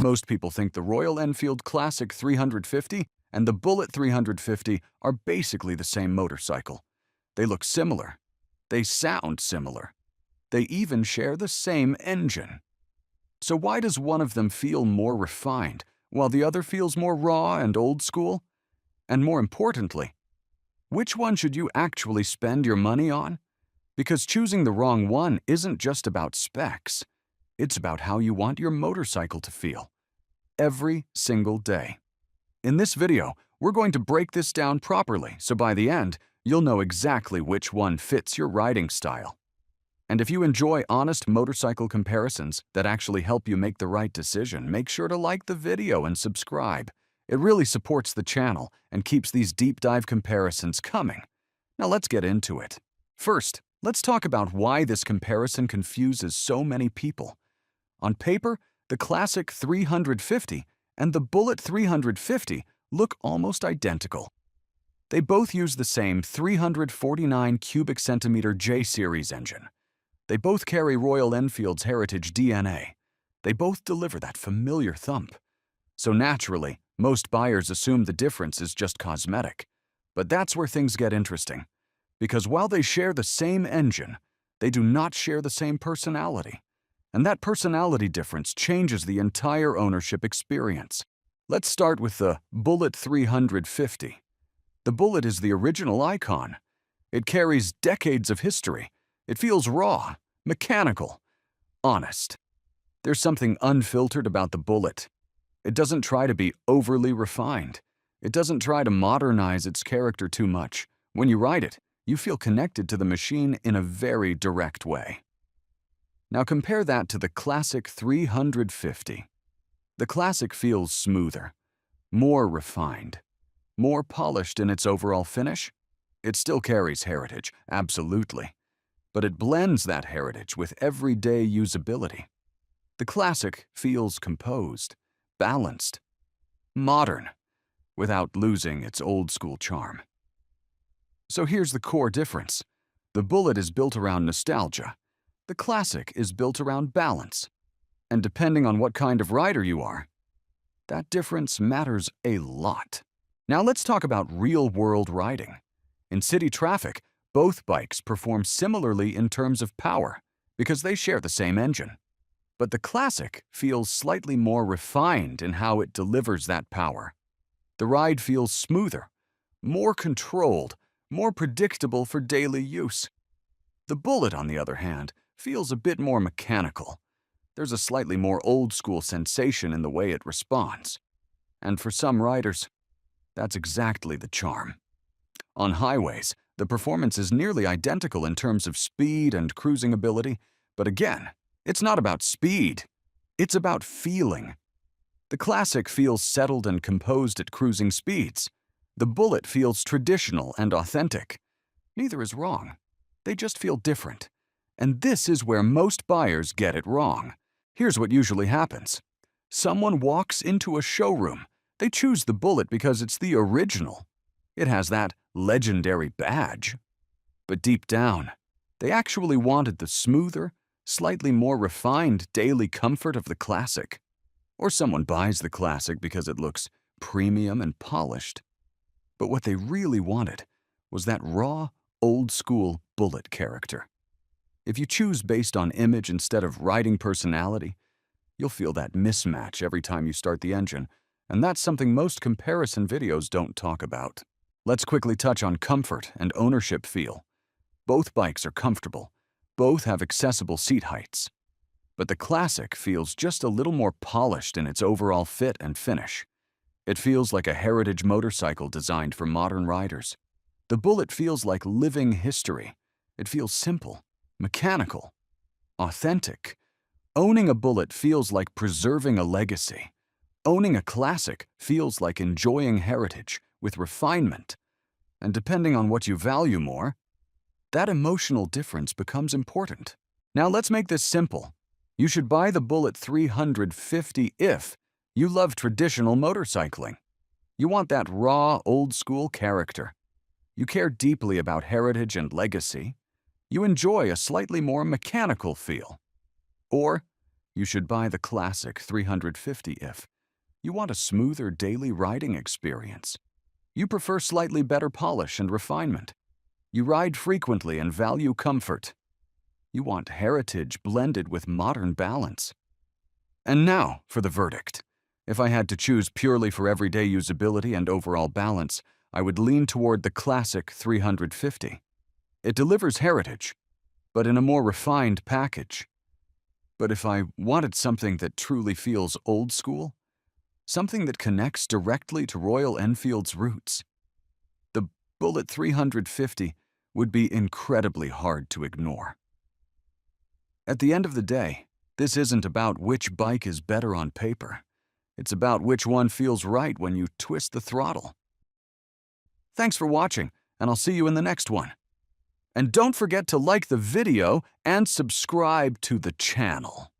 Most people think the Royal Enfield Classic 350 and the Bullet 350 are basically the same motorcycle. They look similar. They sound similar. They even share the same engine. So why does one of them feel more refined, while the other feels more raw and old school? And more importantly, which one should you actually spend your money on? Because choosing the wrong one isn't just about specs. It's about how you want your motorcycle to feel every single day. In this video, we're going to break this down properly, so by the end, you'll know exactly which one fits your riding style. And if you enjoy honest motorcycle comparisons that actually help you make the right decision, make sure to like the video and subscribe. It really supports the channel and keeps these deep dive comparisons coming. Now let's get into it. First, let's talk about why this comparison confuses so many people. On paper, the Classic 350 and the Bullet 350 look almost identical. They both use the same 349 cubic centimeter J-series engine. They both carry Royal Enfield's heritage DNA. They both deliver that familiar thump. So naturally, most buyers assume the difference is just cosmetic. But that's where things get interesting. Because while they share the same engine, they do not share the same personality. And that personality difference changes the entire ownership experience. Let's start with the Bullet 350. The Bullet is the original icon. It carries decades of history. It feels raw, mechanical, honest. There's something unfiltered about the Bullet. It doesn't try to be overly refined. It doesn't try to modernize its character too much. When you ride it, you feel connected to the machine in a very direct way. Now compare that to the Classic 350. The Classic feels smoother, more refined, more polished in its overall finish. It still carries heritage, absolutely, but it blends that heritage with everyday usability. The Classic feels composed, balanced, modern, without losing its old-school charm. So here's the core difference. The Bullet is built around nostalgia. The Classic is built around balance. And depending on what kind of rider you are, that difference matters a lot. Now let's talk about real-world riding. In city traffic, both bikes perform similarly in terms of power because they share the same engine. But the Classic feels slightly more refined in how it delivers that power. The ride feels smoother, more controlled, more predictable for daily use. The Bullet, on the other hand, feels a bit more mechanical. There's a slightly more old-school sensation in the way it responds. And for some riders, that's exactly the charm. On highways, the performance is nearly identical in terms of speed and cruising ability, but again, it's not about speed. It's about feeling. The Classic feels settled and composed at cruising speeds. The Bullet feels traditional and authentic. Neither is wrong. They just feel different. And this is where most buyers get it wrong. Here's what usually happens. Someone walks into a showroom. They choose the Bullet because it's the original. It has that legendary badge. But deep down, they actually wanted the smoother, slightly more refined daily comfort of the Classic. Or someone buys the Classic because it looks premium and polished. But what they really wanted was that raw, old-school Bullet character. If you choose based on image instead of riding personality, you'll feel that mismatch every time you start the engine, and that's something most comparison videos don't talk about. Let's quickly touch on comfort and ownership feel. Both bikes are comfortable. Both have accessible seat heights. But the Classic feels just a little more polished in its overall fit and finish. It feels like a heritage motorcycle designed for modern riders. The Bullet feels like living history. It feels simple, mechanical, authentic. Owning a Bullet feels like preserving a legacy. Owning a Classic feels like enjoying heritage with refinement. And depending on what you value more, that emotional difference becomes important. Now let's make this simple. You should buy the Bullet 350 if you love traditional motorcycling. You want that raw, old-school character. You care deeply about heritage and legacy. You enjoy a slightly more mechanical feel. Or you should buy the Classic 350 if you want a smoother daily riding experience. You prefer slightly better polish and refinement. You ride frequently and value comfort. You want heritage blended with modern balance. And now for the verdict. If I had to choose purely for everyday usability and overall balance, I would lean toward the Classic 350. It delivers heritage, but in a more refined package. But if I wanted something that truly feels old school, something that connects directly to Royal Enfield's roots, the Bullet 350 would be incredibly hard to ignore. At the end of the day, this isn't about which bike is better on paper. It's about which one feels right when you twist the throttle. Thanks for watching, and I'll see you in the next one. And don't forget to like the video and subscribe to the channel.